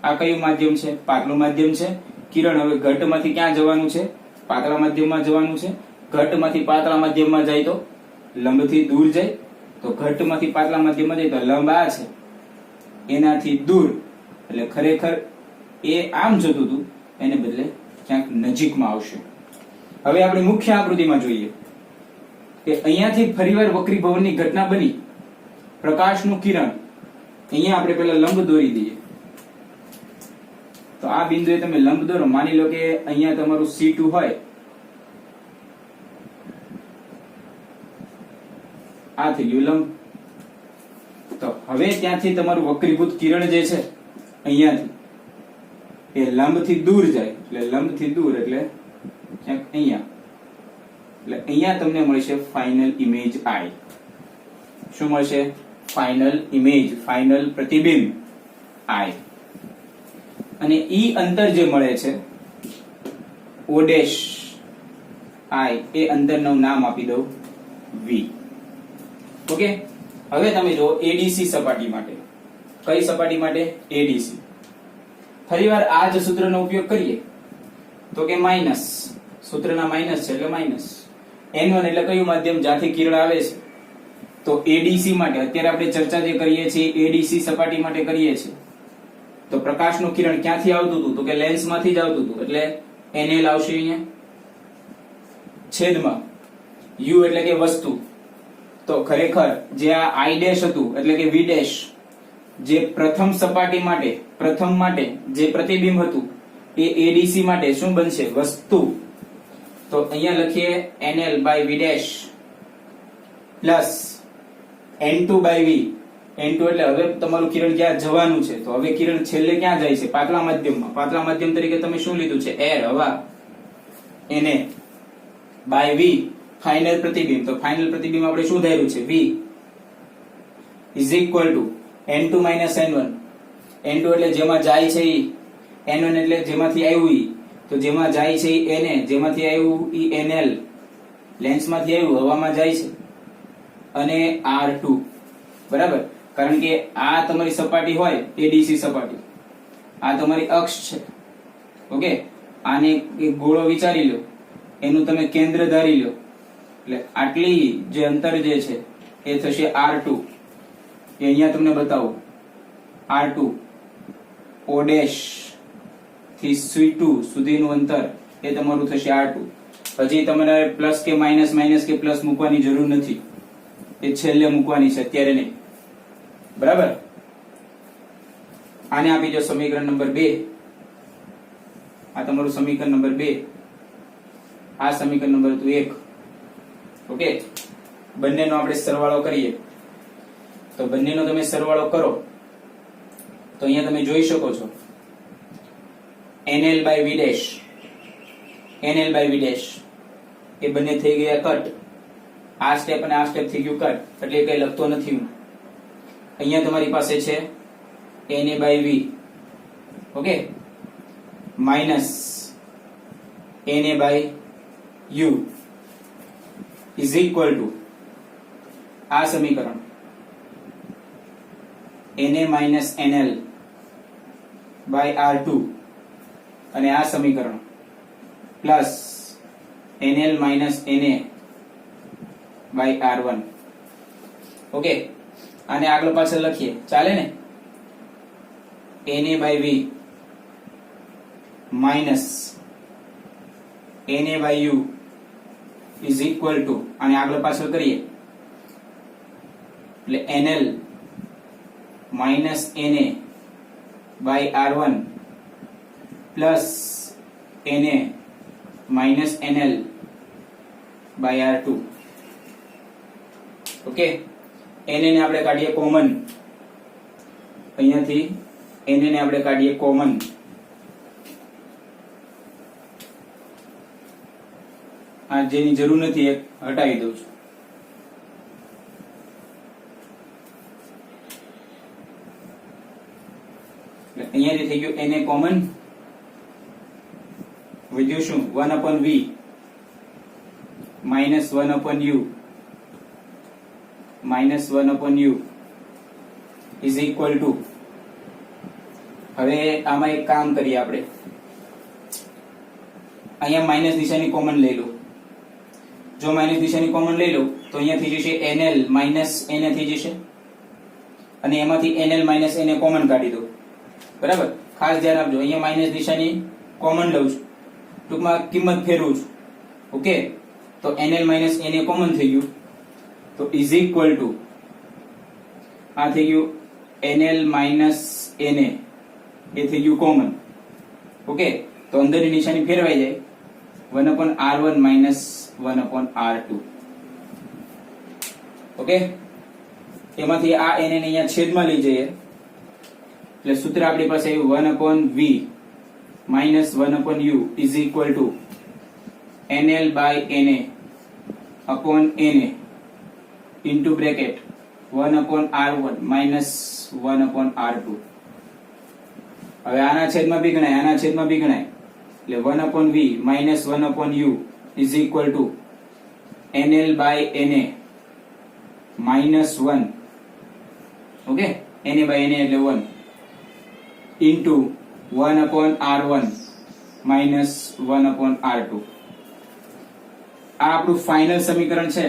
આ કયું માધ્યમ છે? પાતળું માધ્યમ છે. કિરણ હવે ઘટ્ટમાંથી ક્યાં જવાનું છે? પાતળા માધ્યમમાં જવાનું છે. ઘટ્ટમાંથી પાતળા માધ્યમમાં જાય તો લંબથી દૂર જાય. તો ઘટ્ટમાંથી પાતળા માધ્યમમાં જાય તો લંબ આ છે એનાથી દૂર. એટલે ખરેખર એ આમ જતું હતું, એને બદલે ક્યાંક નજીકમાં આવશે. હવે આપણે મુખ્ય આકૃતિમાં જોઈએ કે અહીંયાથી ફરીવાર વક્રીભવનની ઘટના બની. પ્રકાશનું કિરણ અહીંયા આપણે પેલા લંબ દોરી દઈએ. તો આ બિંદુએ તમે લંબ દોરો. માની લો કે અહીંયા તમારું C2 હોય, આ થઈ ગયું લંબ. તો હવે ત્યાંથી તમારું વક્રીભૂત કિરણ જે છે અહીંયાથી એ લંબથી દૂર જાય. એટલે લંબથી દૂર એટલે ક્યાંક અહીંયા. એટલે અહીંયા તમને મળશે ફાઇનલ ઇમેજ I. શું મળશે? ફાઇનલ ઇમેજ, ફાઇનલ પ્રતિબિંબ I. અને ઈ અંતર જે મળે છે O' I, એ અંતરનું નામ આપી દઉં V. ઓકે, હવે તમે જો એડીસી સપાટી માટે. કઈ સપાટી માટે? એડીસી. ફરીવાર આ જ સૂત્રનો ઉપયોગ કરીએ તો કે માઇનસ, સૂત્રના માઇનસ છે એટલે માઇનસ. N1 એટલે કયું માધ્યમ જ્યાંથી કિરણ આવે છે? તો એડીસી માટે અત્યારે આપણે ચર્ચા જે કરીએ છીએ એડીસી સપાટી માટે કરીએ છીએ. તો પ્રકાશનું કિરણ ક્યાંથી આવતું હતું? તો કે લેન્સમાંથી જ આવતું હતું. એટલે NL આવશે અહીંયા છેદમાં U એટલે કે વસ્તુ. તો ખરેખર જે આ I' હતું એટલે કે V', જે પ્રથમ સપાટી માટે, પ્રથમ માટે જે પ્રતિબિંબ હતું એ એડીસી માટે શું બનશે? વસ્તુ. તો અહીંયા લખીએ NL by V' plus N2 by V. N2 એટલે હવે તમારું કિરણ ક્યાં જવાનું છે? તો હવે કિરણ છેલ્લે ક્યાં જાય છે? પાતળા માધ્યમમાં. પાતળા માધ્યમ તરીકે તમે શું લીધું છે? એર, હવા. Na by V, ફાઇનલ પ્રતિબિંબ. તો ફાઇનલ પ્રતિબિંબ આપણે શું ધાર્યું છે? V is equal to N2 minus N1. N2 એટલે જેમાં જાય છે ઈ, N1 એટલે જેમાંથી આવ્યું ઈ. તો જેમાં જાય છે ઈ Na, જેમાંથી આવ્યું ઈ NL, લેન્સમાંથી આવ્યું, હવામાં જાય છે. અને R2. બરાબર? કારણ કે આ તમારી સપાટી હોય એડીસી સપાટી, આ તમારી અક્ષ છે. ઓકે, આને એક ગોળો વિચારી લો, એનું તમે કેન્દ્ર ધારી લો. એટલે આટલી જે અંતર જે છે એ થશે R2. એ અહીંયા તમને બતાવું. R2 O' થી C2 સુધીનું અંતર એ તમારું થશે R2. પછી તમારે પ્લસ કે માઇનસ કે પ્લસ મૂકવાની જરૂર નથી. એ છેલ્લે મૂકવાની છે, અત્યારે નહીં. બરાબર? આને આપી દો સમીકરણ નંબર 2. આ તમારું સમીકરણ નંબર 2. આ સમીકરણ નંબર 1. ઓકે, બંનેનો આપણે સરવાળો કરીએ. તો બંનેનો તમે સરવાળો કરો તો અહીંયા તમે જોઈ શકો છો NL by V', NL by V' એ બંને થઈ ગયા કટ. આ સ્ટેપ અને આ સ્ટેપ થઈ ગયું કટ, એટલે કઈ લખતો નથી હું. અહીંયા તમારી પાસે છે Na by V. Okay, minus Na by u is equal to આ સમીકરણ Na minus NL by R2 અને આ સમીકરણ plus NL minus Na by R1. Okay, આને આગળ પાછળ લખીએ, ચાલે ને? Na by V minus Na by U is equal to આને આગળ પાછળ કરીએ એટલે NL minus Na by R1 plus Na minus NL by R2. Okay, Na ને આપણે કાઢીએ કોમન, અહીંયાથી Na ને આપણે કાઢીએ કોમન, આ જેની જરૂર નથી એ હટાવી દઉં છું. અહીંયાથી થઈ ગયું Na કોમન, વધ્યું શું 1/v minus 1/u minus 1/u is equal to, હવે આમાં એક કામ કરીએ આપણે, અહીંયા માઇનસ દિશાની કોમન લઈ લો. જો માઇનસ દિશાની કોમન લઈ લો તો અહીંયા થઈ જશે NL માઇનસ Na થઈ જશે અને એમાંથી NL માઇનસ Na કોમન કાઢી દો. બરાબર, ખાસ ધ્યાન આપજો, અહીંયા માઇનસ દિશાની કોમન લઉં છું, ટૂંકમાં કિંમત ફેરવું છું. ઓકે, તો NL માઇનસ Na કોમન થઈ ગયું તો ઇઝ ઇક્વલ ટુ આ થઈ ગયું NL માઇનસ Na એ થઈ ગયું કોમન. ઓકે, તો અંદરની નિશાની ફેરવાઈ જાય 1/R1 માઇનસ 1/R2. ઓકે, એમાંથી આ Na ને અહીંયા છેદમાં લઈ જઈએ એટલે સૂત્ર આપણી પાસે આવ્યું 1/v minus 1/u is equal to NL by Na upon Na into bracket 1/R1 minus 1/R2. હવે આના છેદમાં બી ગણાય, આના છેદમાં બી ગણાય એટલે 1/v minus 1/u is equal to NL by Na minus 1. Okay, Na by Na એટલે 1 into 1/R1 minus 1/R2. આ આપણું ફાઇનલ સમીકરણ છે,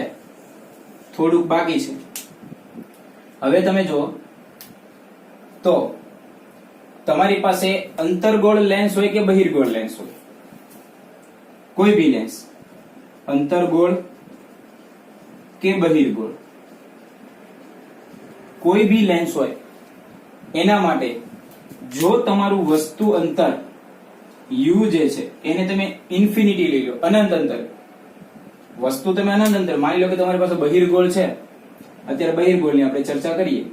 થોડુંક બાકી છે. હવે તમે જો તો તમારી પાસે અંતર્ગોળ લેન્સ હોય કે બહિર્ગોળ લેન્સ હોય, કોઈ બી લેન્સ, અંતર્ગોળ કે બહિર્ગોળ, કોઈ બી લેન્સ હોય, એના માટે જો તમારું વસ્તુ અંતર u જે છે એને તમે ઇન્ફિનિટી લઈ લો, અનંત અંતર, વસ્તુ તમે અનંત અંતર માની લો કે તમારી પાસે બહિર્ગોળ છે, અત્યારે બહિર્ગોળની આપણે ચર્ચા કરીએ,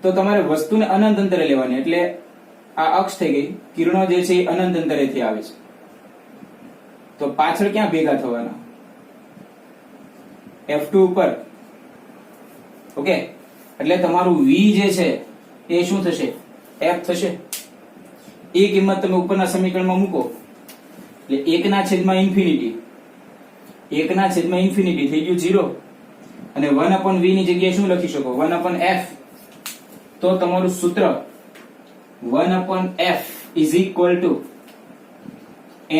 તો તમારે વસ્તુને અનંત અંતરે લેવાની, એટલે આ અક્ષ થઈ ગઈ, કિરણો જે છે એ અનંત અંતરેથી આવે છે, તો પાછળ ક્યાં ભેગા થવાના? F2 ઉપર. ઓકે, એટલે તમારું v જે છે એ શું થશે? f થશે. એ કિંમત તમે ઉપરના સમીકરણમાં મૂકો એટલે 1/ઇન્ફિનિટી, 1/ઇન્ફિનિટી થઈ ગયું 0 અને 1/v ની જગ્યાએ શું લખી શકો? 1/f. તો તમારું સૂત્ર 1/f is equal to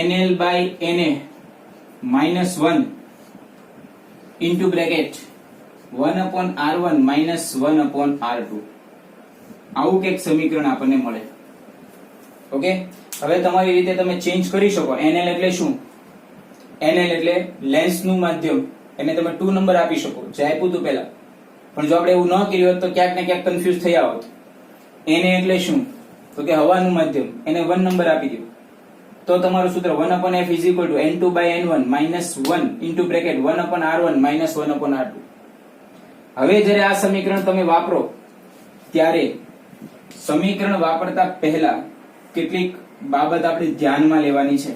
NL by Na minus 1 into bracket 1/R1 minus 1/R2. આવું કંઈક સમીકરણ આપણને મળે. ઓકે, હવે તમારી રીતે તમે ચેન્જ કરી શકો. NL એટલે શું? NL એટલે લેન્સનું માધ્યમ, એને તમે 2 નંબર આપી શકો, જે આપ્યું હતું પહેલા. પણ જો આપણે એવું ન કર્યું હોત તો ક્યાંક ને ક્યાંક કન્ફ્યુઝ થયા હોત. Na એટલે શું? તો કે હવાનું માધ્યમ, એને 1 નંબર આપી દો તો તમારું સૂત્ર 1/f is equal to N2 by N1 minus 1 into bracket 1/R1 minus 1/R2. હવે જ્યારે આ સમીકરણ તમે વાપરો ત્યારે સમીકરણ વાપરતા પહેલા કેટલીક બાબત આપણે ધ્યાનમાં લેવાની છે.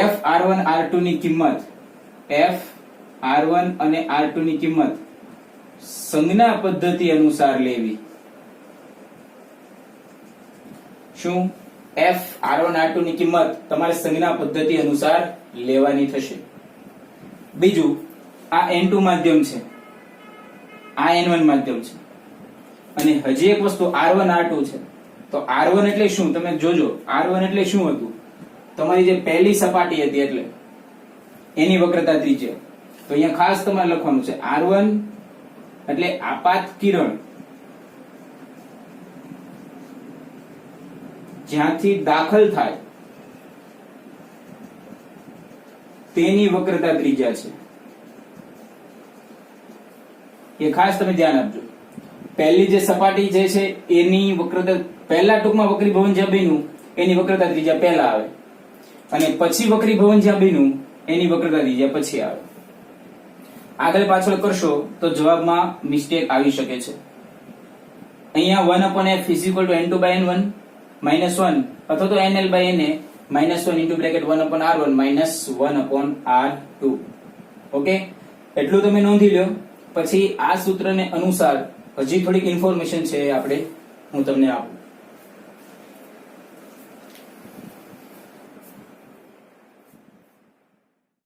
f r1 r2 ની કિંમત, f r1 અને r2 ની કિંમત સંજ્ઞા પદ્ધતિ અનુસાર લેવી. શું? એફ R1 R2 ની કિંમત તમારે સંજ્ઞા પદ્ધતિ અનુસાર લેવાની થશે. બીજું, આ N2 માધ્યમ છે, આ N1 માધ્યમ છે, અને હજી એક વસ્તુ R1 R2 છે. તો R1 એટલે શું તમે જોજો. R1 એટલે શું હતું? તમારી જે પહેલી સપાટી હતી એટલે એની વક્રતા ત્રિજ્યા. તો અહીંયા ખાસ તમારે લખવાનું છે R1 એટલે આપાત કિરણ જ્યાંથી દાખલ થાય તેની વક્રતા ત્રિજ્યા છે. એ ખાસ તમે ધ્યાન આપજો. પહેલી જે સપાટી જે છે એની વક્રતા પહેલા ટૂંકમાં વક્રીભવન જ્યાં બન્યું એની વક્રતા ત્રિજ્યા પહેલા આવે, અને પછી વક્રીભવન જ્યાં બન્યું એની વક્રતા ત્રિજ્યા પછી આવે. આગળ પાછળ કરશો તો જવાબમાં મિસ્ટેક આવી શકે છે. અહીંયા 1/f = n2/n1 -1 અથવા તો nl/na -1 * 1/r1 -1/r2. ઓકે, એટલું તમે નોંધી લો. પછી આ સૂત્રને અનુસાર હજી થોડીક ઇન્ફોર્મેશન છે હું તમને આપું.